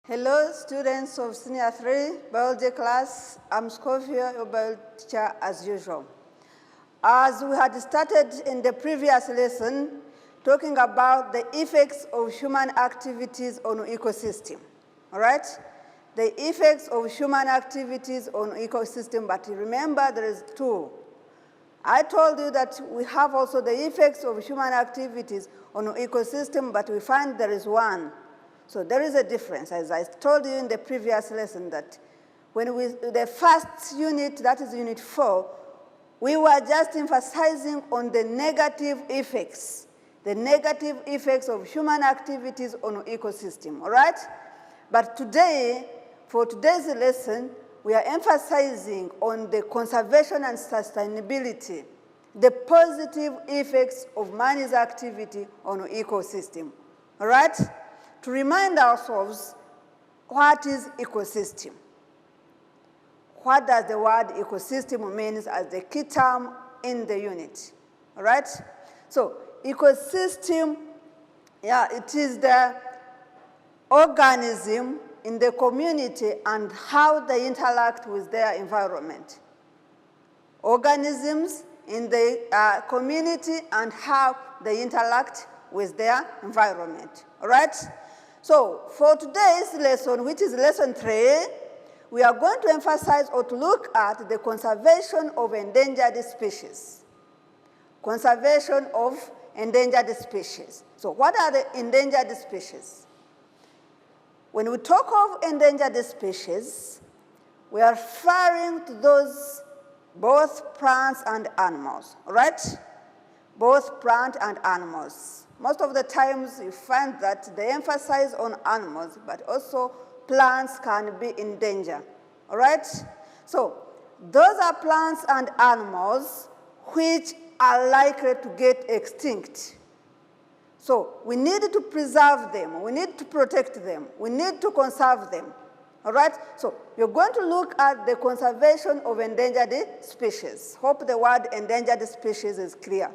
Hello, students of Senior 3 Biology class. I'm Scofield, your biology teacher as usual. As we had started in the previous lesson, talking about the effects of human activities on ecosystem, all right? The effects of human activities on ecosystem, but remember there is two. I told you that we have also the effects of human activities on ecosystem, but we find there is one. So there is a difference, as I told you in the previous lesson, that when the first unit, that is unit 4, we were just emphasizing on the negative effects of human activities on ecosystem, all right? But today, for today's lesson, we are emphasizing on the conservation and sustainability, the positive effects of man's activity on ecosystem, all right? To remind ourselves, what is ecosystem? What does the word ecosystem mean as the key term in the unit, all right? So ecosystem, it is the organism in the community and how they interact with their environment. Organisms in the community and how they interact with their environment, all right? So for today's lesson, which is lesson 3, we are going to emphasize or to look at the conservation of endangered species. Conservation of endangered species. So what are the endangered species? When we talk of endangered species, we are referring to those both plants and animals, all right? Both plant and animals. Most of the times you find that they emphasize on animals, but also plants can be in danger, all right? So those are plants and animals which are likely to get extinct. So we need to preserve them, we need to protect them, we need to conserve them, all right? So you're going to look at the conservation of endangered species. Hope the word endangered species is clear.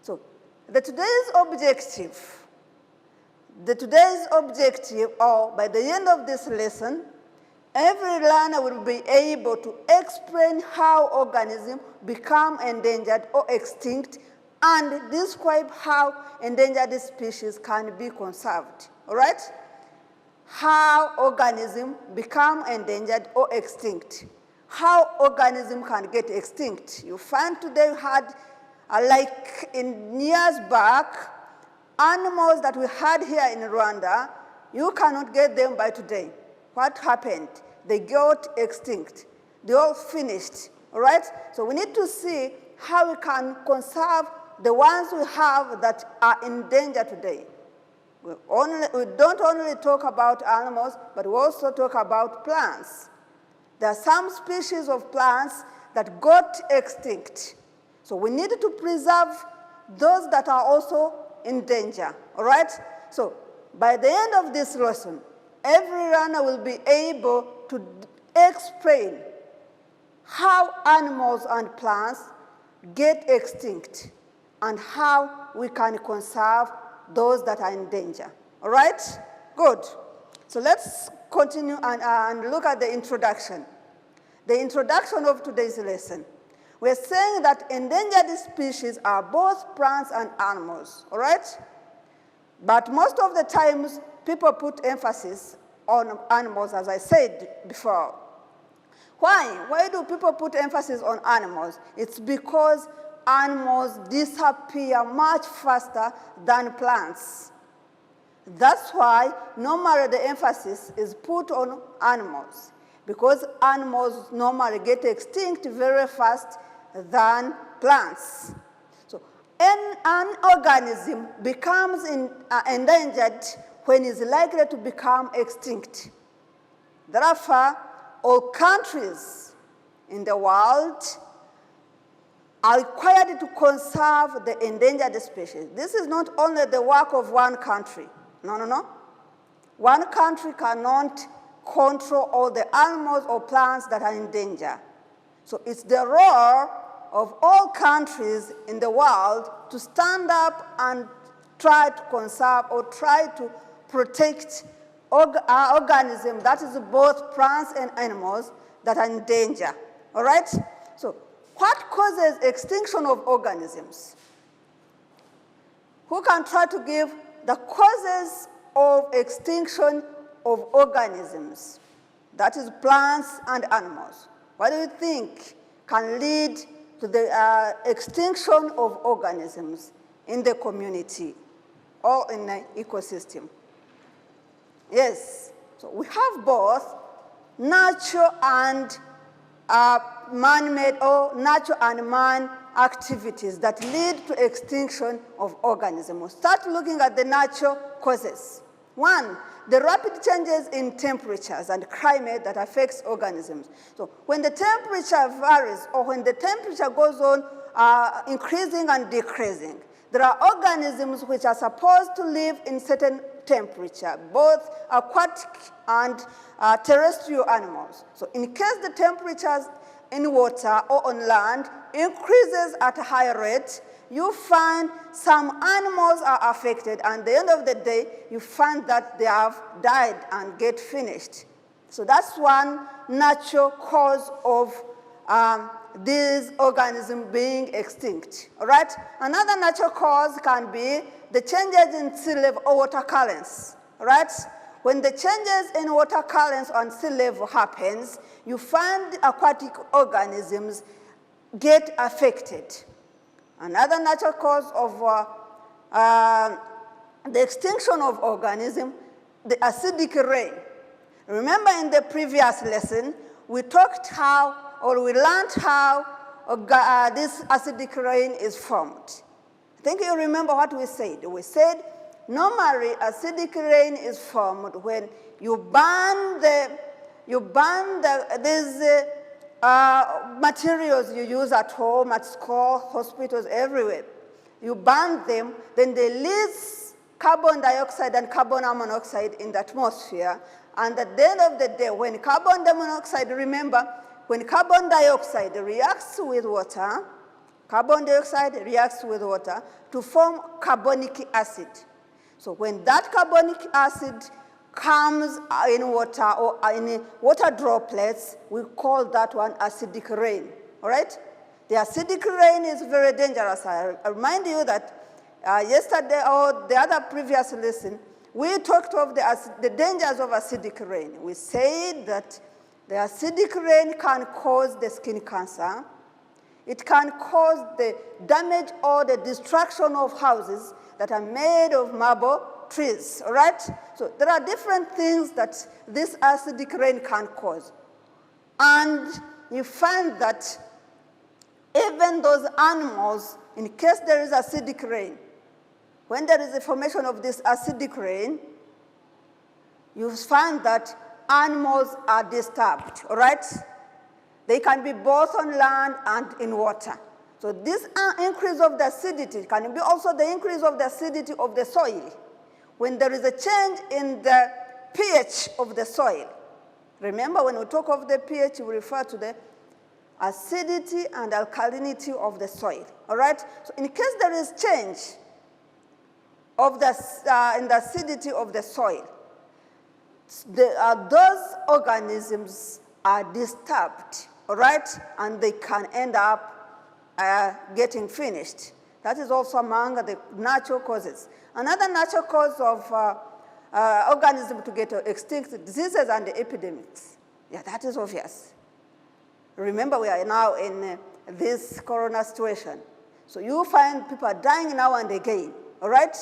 So today's objective, or by the end of this lesson, every learner will be able to explain how organisms become endangered or extinct and describe how endangered species can be conserved, all right? How organisms become endangered or extinct. How organisms can get extinct. You find today we had, like in years back, animals that we had here in Rwanda, you cannot get them by today. What happened? They got extinct. They all finished, all right? So we need to see how we can conserve the ones we have that are in danger today. We don't only talk about animals, but we also talk about plants. There are some species of plants that got extinct. So we need to preserve those that are also in danger, all right? So by the end of this lesson, every learner will be able to explain how animals and plants get extinct and how we can conserve those that are in danger, all right? Good. So let's continue and look at the introduction. The introduction of today's lesson. We're saying that endangered species are both plants and animals, all right? But most of the times, people put emphasis on animals, as I said before. Why? Why do people put emphasis on animals? It's because animals disappear much faster than plants. That's why normally the emphasis is put on animals, because animals normally get extinct very fast than plants. So an organism becomes endangered when it's likely to become extinct. Therefore, all countries in the world are required to conserve the endangered species. This is not only the work of one country. No. One country cannot control all the animals or plants that are in danger. So it's the role of all countries in the world to stand up and try to conserve or try to protect organisms, that is both plants and animals, that are in danger. All right? So what causes extinction of organisms? Who can try to give the causes of extinction of organisms? That is plants and animals. What do you think can lead to the extinction of organisms in the community or in the ecosystem? Yes, so we have both natural and man-made or natural and man activities that lead to extinction of organisms. We'll start looking at the natural causes. One, the rapid changes in temperatures and climate that affects organisms. So when the temperature varies or when the temperature goes on increasing and decreasing, there are organisms which are supposed to live in certain temperature, both aquatic and terrestrial animals. So in case the temperatures in water or on land increases at a higher rate, you find some animals are affected, and at the end of the day, you find that they have died and get finished. So that's one natural cause of these organisms being extinct, all right? Another natural cause can be the changes in sea level or water currents, all right? When the changes in water currents on sea level happens, you find aquatic organisms get affected. Another natural cause of the extinction of organisms, the acidic rain. Remember in the previous lesson, we talked how, or we learned how this acidic rain is formed. I think you remember what we said. We said normally acidic rain is formed when you burn these materials you use at home, at school, hospitals, everywhere. You burn them, then they release carbon dioxide and carbon monoxide in the atmosphere. And at the end of the day, when carbon monoxide, remember, when carbon dioxide reacts with water, to form carbonic acid. So when that carbonic acid comes in water or in water droplets, we call that one acidic rain, all right? The acidic rain is very dangerous. I remind you that yesterday or the other previous lesson, we talked of the dangers of acidic rain. We said that the acidic rain can cause the skin cancer. It can cause the damage or the destruction of houses that are made of marble trees, all right? So there are different things that this acidic rain can cause. And you find that even those animals, in case there is acidic rain, when there is a formation of this acidic rain, you find that animals are disturbed, all right? They can be both on land and in water. So this increase of the acidity can be also the increase of the acidity of the soil. When there is a change in the pH of the soil. Remember, when we talk of the pH, we refer to the acidity and alkalinity of the soil, all right? So in case there is change of in the acidity of the soil, those organisms are disturbed, all right? And they can end up getting finished. That is also among the natural causes. Another natural cause of organisms to get extinct, diseases and epidemics. Yeah, that is obvious. Remember, we are now in this corona situation. So you find people are dying now and again, all right?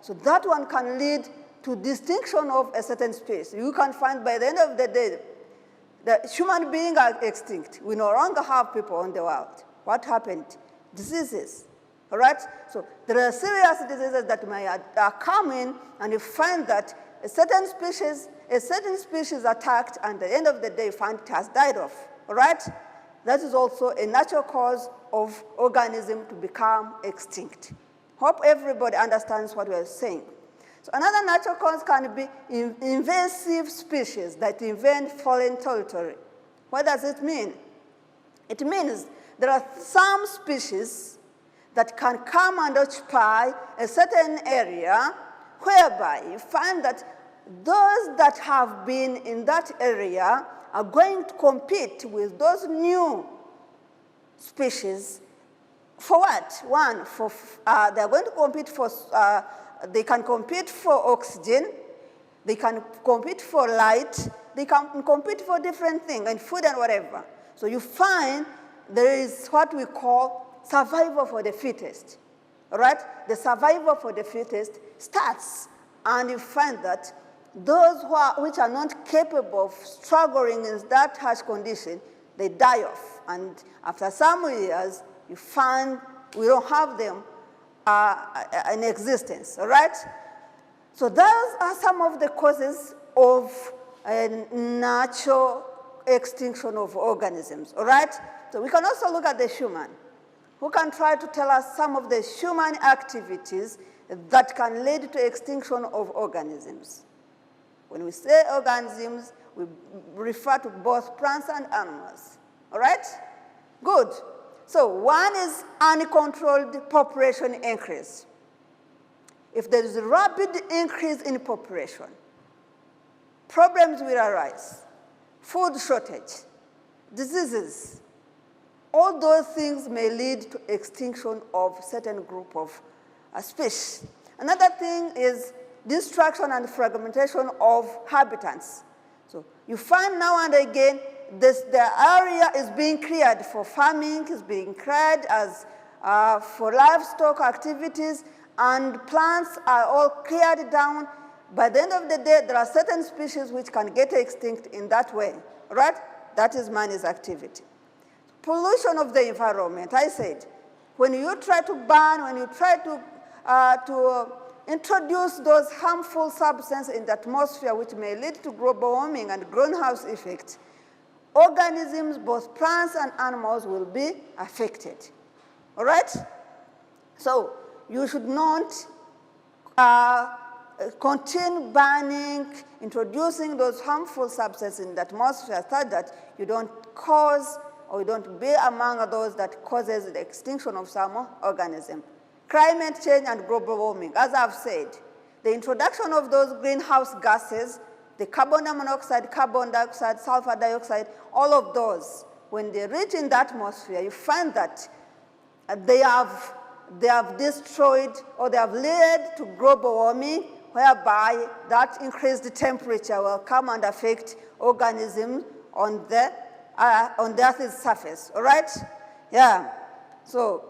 So that one can lead to distinction of a certain species. You can find by the end of the day, the human beings are extinct. We no longer have people in the world. What happened? Diseases. All right? So there are serious diseases that are coming, and you find that a certain species attacked, and at the end of the day, you find it has died off. All right? That is also a natural cause of organism to become extinct. Hope everybody understands what we are saying. So another natural cause can be invasive species that invade foreign territory. What does it mean? It means there are some species that can come and occupy a certain area whereby you find that those that have been in that area are going to compete with those new species for what? One, they're going to compete for, they can compete for oxygen, they can compete for light, they can compete for different things, and food and whatever. So you find there is what we call survival for the fittest, all right? The survival for the fittest starts, and you find that those which are not capable of struggling in that harsh condition, they die off. And after some years, you find we don't have them in existence, all right? So those are some of the causes of a natural extinction of organisms, all right? So we can also look at the human, who can try to tell us some of the human activities that can lead to extinction of organisms. When we say organisms, we refer to both plants and animals, all right? Good. So one is uncontrolled population increase. If there is a rapid increase in population, problems will arise. Food shortage, diseases, all those things may lead to extinction of certain group of species. Another thing is destruction and fragmentation of habitats. So you find now and again the area is being cleared for farming, is being cleared as for livestock activities, and plants are all cleared down. By the end of the day, there are certain species which can get extinct in that way, right? That is man's activity. Pollution of the environment, I said, when you try to ban, when you try to introduce those harmful substances in the atmosphere which may lead to global warming and greenhouse effect, organisms, both plants and animals, will be affected, all right? So you should not continue banning, introducing those harmful substances in the atmosphere such that you don't cause or you don't be among those that causes the extinction of some organism. Climate change and global warming, as I've said, the introduction of those greenhouse gases, the carbon monoxide, carbon dioxide, sulfur dioxide, all of those, when they reach in the atmosphere, you find that they have destroyed or they have led to global warming, whereby that increased temperature will come and affect organisms on the Earth's surface, all right? Yeah, so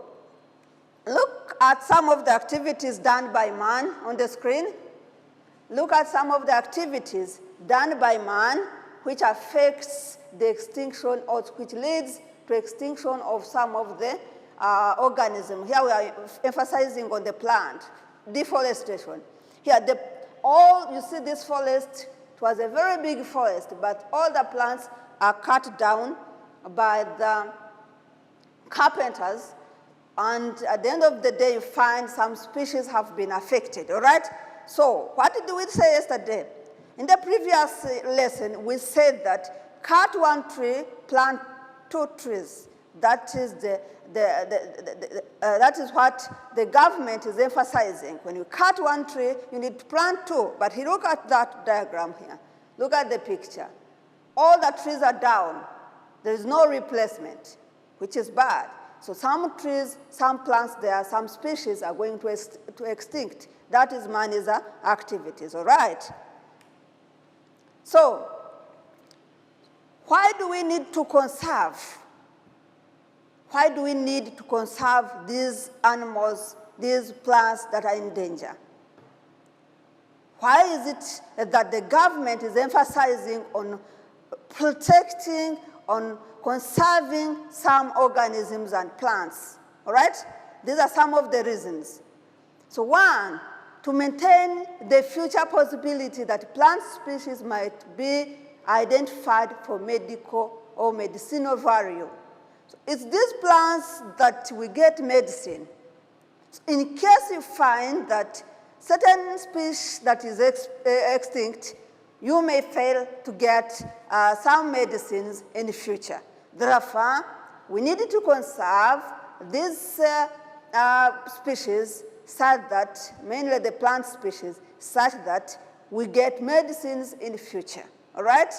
look at some of the activities done by man on the screen. Look at some of the activities done by man which affects the extinction or which leads to extinction of some of the organisms. Here we are emphasizing on the plant, deforestation. Here, you see this forest, it was a very big forest, but all the plants are cut down by the carpenters, and at the end of the day, you find some species have been affected, all right? So what did we say yesterday? In the previous lesson, we said that cut one tree, plant two trees. That is that is what the government is emphasizing. When you cut one tree, you need to plant two. But look at that diagram here. Look at the picture. All the trees are down. There is no replacement, which is bad. So some trees, some plants there, some species are going to extinct. That is man's activities, all right? So why do we need to conserve? Why do we need to conserve these animals, these plants that are in danger? Why is it that the government is emphasizing on protecting, on conserving some organisms and plants, all right? These are some of the reasons. So one, to maintain the future possibility that plant species might be identified for medical or medicinal value. So it's these plants that we get medicine. In case you find that certain species that is extinct, you may fail to get some medicines in the future. Therefore, we need to conserve these species such that, mainly the plant species, such that we get medicines in the future, all right?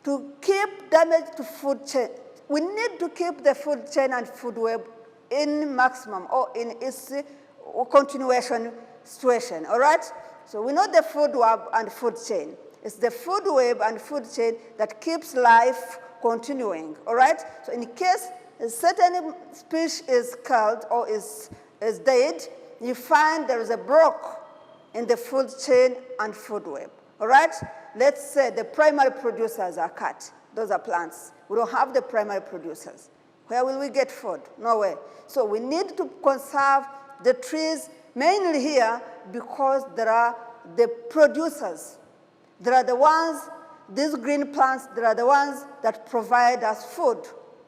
To keep damage to food chain, we need to keep the food chain and food web in maximum or in its continuation situation, all right? So we know the food web and food chain. It's the food web and food chain that keeps life continuing, all right? So in case a certain species is killed or is dead, you find there is a break in the food chain and food web, all right? Let's say the primary producers are cut. Those are plants. We don't have the primary producers. Where will we get food? Nowhere. So we need to conserve the trees mainly here because there are the producers. There are the ones, these green plants, they are the ones that provide us food.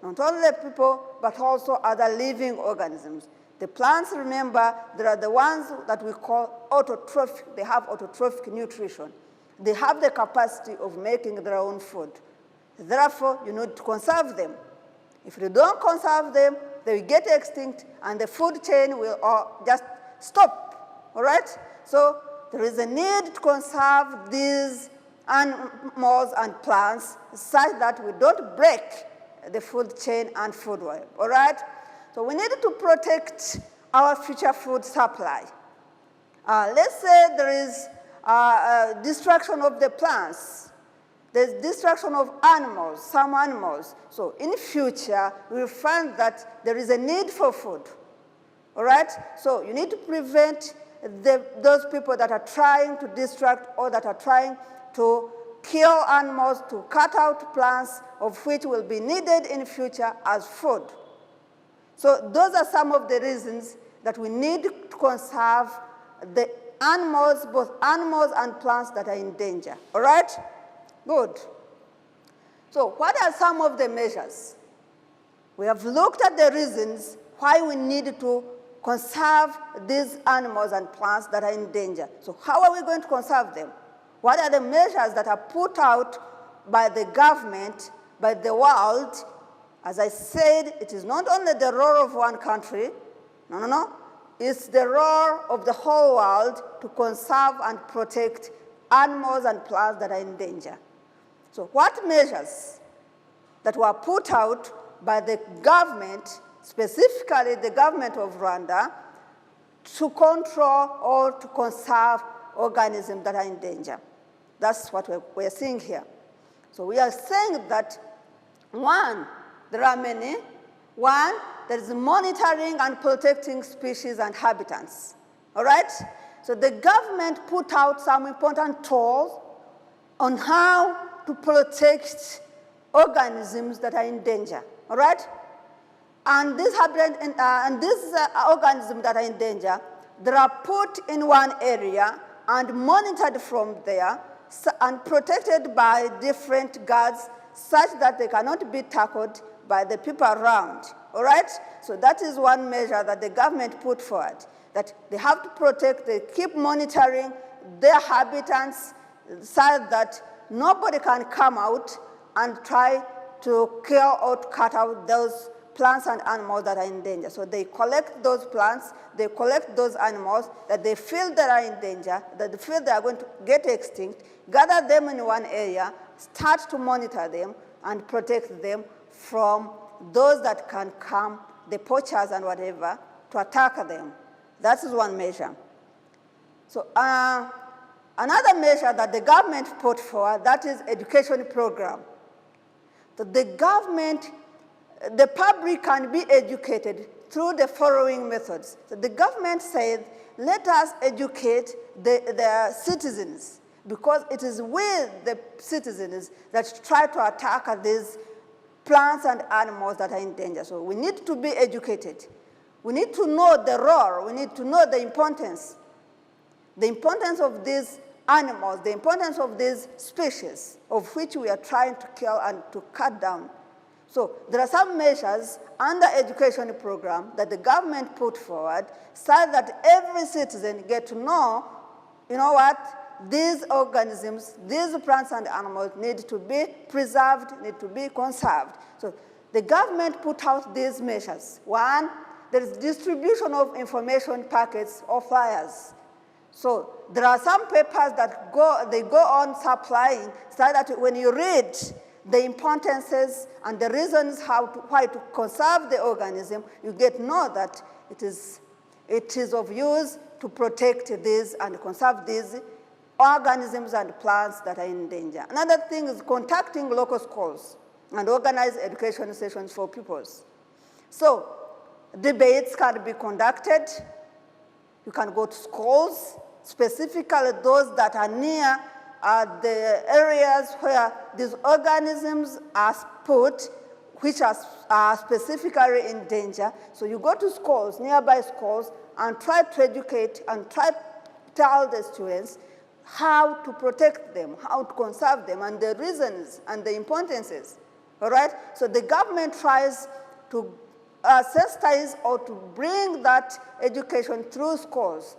Not only people, but also other living organisms. The plants, remember, they are the ones that we call autotrophic. They have autotrophic nutrition. They have the capacity of making their own food. Therefore, you need to conserve them. If you don't conserve them, they will get extinct, and the food chain will just stop, all right? So there is a need to conserve these animals and plants such that we don't break the food chain and food web, all right? So we need to protect our future food supply. Let's say there is destruction of the plants. There's destruction of animals, some animals. So in future, we will find that there is a need for food, all right? So you need to prevent those people that are trying to distract or that are trying to kill animals, to cut out plants of which will be needed in future as food. So those are some of the reasons that we need to conserve the animals, both animals and plants that are in danger, all right? Good. So what are some of the measures? We have looked at the reasons why we need to conserve these animals and plants that are in danger. So how are we going to conserve them? What are the measures that are put out by the government, by the world? As I said, it is not only the role of one country. No. It's the role of the whole world to conserve and protect animals and plants that are in danger. So what measures that were put out by the government, specifically the government of Rwanda, to control or to conserve organisms that are in danger? That's what we're seeing here. So we are saying that, one, there are many. One, there is monitoring and protecting species and habitats, all right? So the government put out some important tools on how to protect organisms that are in danger, all right? And these organisms that are in danger, they are put in one area and monitored from there and protected by different guards such that they cannot be tackled by the people around, all right? So that is one measure that the government put forward, that they have to protect, they keep monitoring their habitats so that nobody can come out and try to kill or cut out those plants and animals that are in danger. So they collect those plants, they collect those animals that they feel that are in danger, that they feel they are going to get extinct, gather them in one area, start to monitor them and protect them from those that can come, the poachers and whatever, to attack them. That is one measure. So another measure that the government put forward, that is education program. So the government, the public can be educated through the following methods. So the government said, let us educate the citizens, because it is with the citizens that try to attack these plants and animals that are in danger. So we need to be educated. We need to know the role. We need to know the importance of these animals, the importance of these species of which we are trying to kill and to cut down. So there are some measures under education program that the government put forward so that every citizen get to know, you know what, these organisms, these plants and animals need to be preserved, need to be conserved. So the government put out these measures. One, there is distribution of information packets or flyers. So there are some papers that go on supplying so that when you read the importances and the reasons why to conserve the organism, you get know that it is of use to protect these and conserve these organisms and plants that are in danger. Another thing is contacting local schools and organize education sessions for pupils. So debates can be conducted. You can go to schools, specifically those that are near the areas where these organisms are put, which are specifically in danger. So you go to schools, nearby schools, and try to educate and try to tell the students how to protect them, how to conserve them, and the reasons and the importances. All right? So the government tries to sensitize or to bring that education through schools.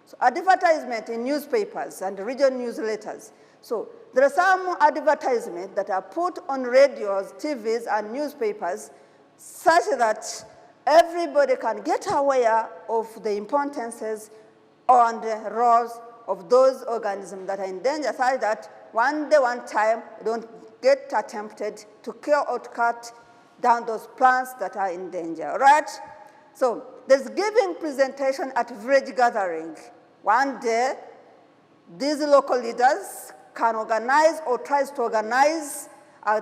So advertisement in newspapers and regional newsletters. So there are some advertisements that are put on radios, TVs, and newspapers such that everybody can get aware of the importances and the roles of those organisms that are in danger, such that one day, one time, don't get attempted to kill or to cut down those plants that are in danger, right? So there's giving presentation at village gathering. One day, these local leaders can organize or tries to organize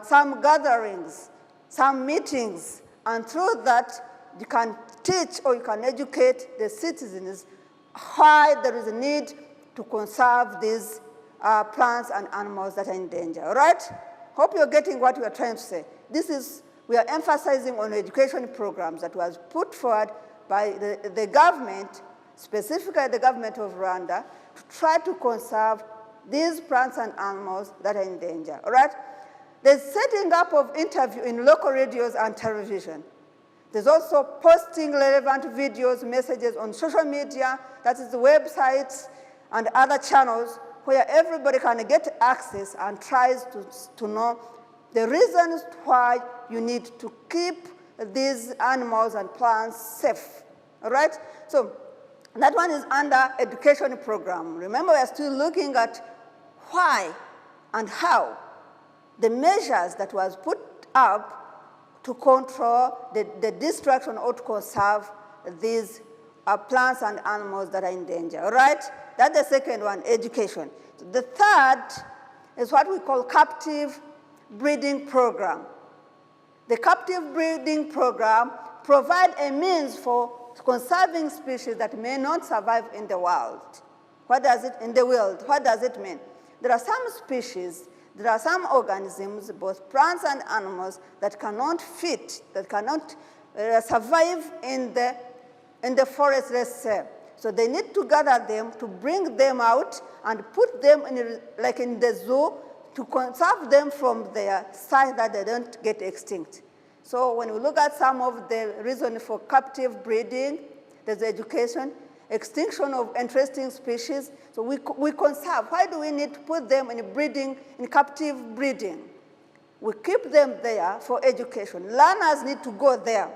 some gatherings, some meetings, and through that, you can teach or you can educate the citizens why there is a need to conserve these plants and animals that are in danger, all right? Hope you're getting what we are trying to say. We are emphasizing on education programs that was put forward by the government, specifically the government of Rwanda, to try to conserve these plants and animals that are in danger, all right? There's setting up of interview in local radios and television. There's also posting relevant videos, messages on social media, that is the websites and other channels where everybody can get access and tries to know the reasons why you need to keep these animals and plants safe, all right? So that one is under education program. Remember, we are still looking at why and how the measures that was put up to control the destruction or to conserve these plants and animals that are in danger, all right? That's the second one, education. The third is what we call captive breeding program. The captive breeding program provides a means for conserving species that may not survive in the world. What does it mean? There are some species, there are some organisms, both plants and animals, that cannot survive in the forest, let's say. So they need to gather them, to bring them out and put them like in the zoo to conserve them from their side that they don't get extinct. So when we look at some of the reasons for captive breeding, there's education, extinction of interesting species. So we conserve. Why do we need to put them in captive breeding? We keep them there for education. Learners need to go there.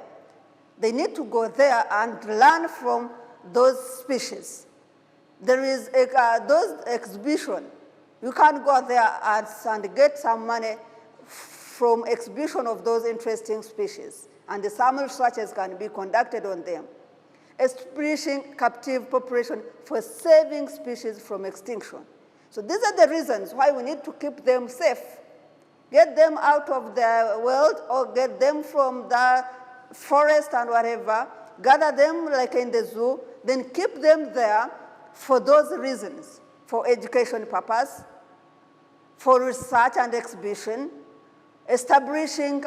They need to go there and learn from those species. There is those exhibition. You can't go there and get some money from exhibition of those interesting species, and the some researches can be conducted on them. Establishing captive population for saving species from extinction. So these are the reasons why we need to keep them safe. Get them out of the world or get them from the forest and whatever, gather them like in the zoo, then keep them there for those reasons, for education purpose, for research and exhibition, establishing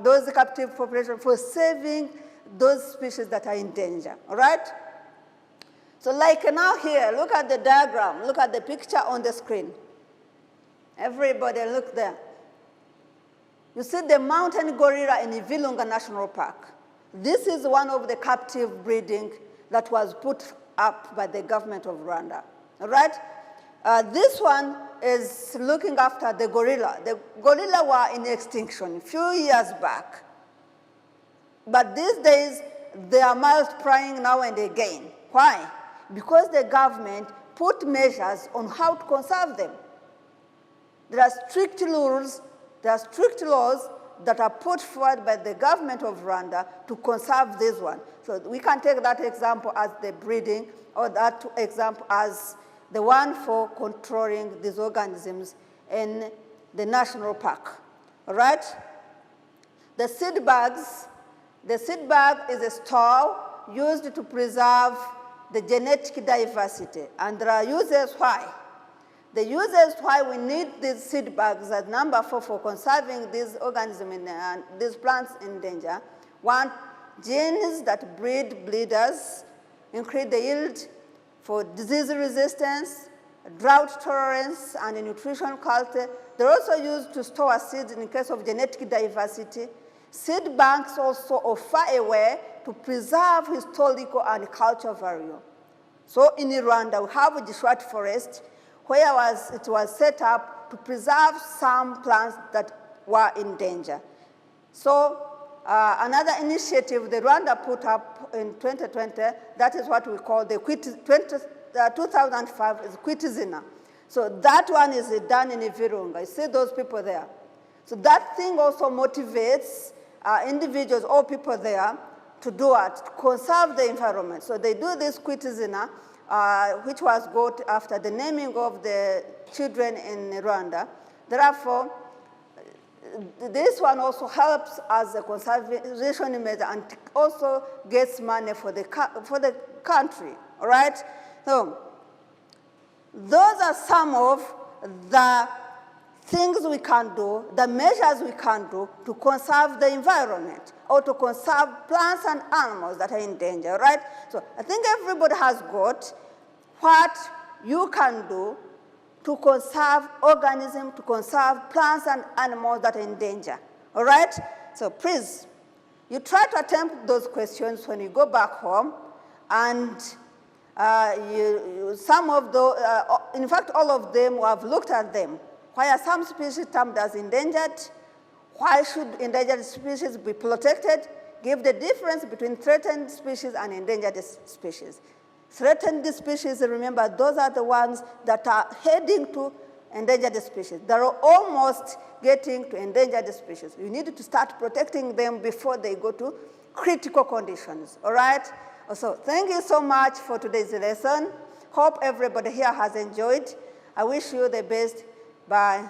those captive populations for saving those species that are in danger, all right? So like now here, look at the diagram, look at the picture on the screen. Everybody look there. You see the mountain gorilla in Virunga National Park. This is one of the captive breeding that was put up by the government of Rwanda, all right? This one is looking after the gorilla. The gorilla were in extinction a few years back. But these days, they are multiplying now and again. Why? Because the government put measures on how to conserve them. There are strict rules, there are strict laws that are put forward by the government of Rwanda to conserve this one. So we can take that example as the breeding, or that example as the one for controlling these organisms in the national park. All right? The seed bags. The seed bag is a store used to preserve the genetic diversity, and there are uses why. The uses why we need these seed bags as number 4 for conserving these organisms and these plants in danger. One, genes that breed bleeders, increase the yield for disease resistance, drought tolerance, and nutrition quality. They're also used to store seeds in case of genetic diversity. Seed banks also offer a way to preserve historical and cultural value. So in Rwanda, we have the short forest, where it was set up to preserve some plants that were in danger. So another initiative the Rwanda put up in 2020, that is what we call the 2005 is Kwitizina. So that one is done in Virunga. You see those people there. So that thing also motivates individuals or people there to do it, to conserve the environment. So they do this Kwitizina, which was got after the naming of the children in Rwanda. Therefore, this one also helps as a conservation measure and also gets money for the country, all right? So those are some of the things we can do, the measures we can do to conserve the environment or to conserve plants and animals that are in danger, right? So I think everybody has got what you can do to conserve organisms, to conserve plants and animals that are in danger, all right? So please, you try to attempt those questions when you go back home, and some of those, in fact, all of them, we have looked at them. Why are some species termed as endangered? Why should endangered species be protected? Give the difference between threatened species and endangered species. Threatened species, remember, those are the ones that are heading to endangered species. They're almost getting to endangered species. You need to start protecting them before they go to critical conditions, all right? So thank you so much for today's lesson. Hope everybody here has enjoyed. I wish you the best. Bye.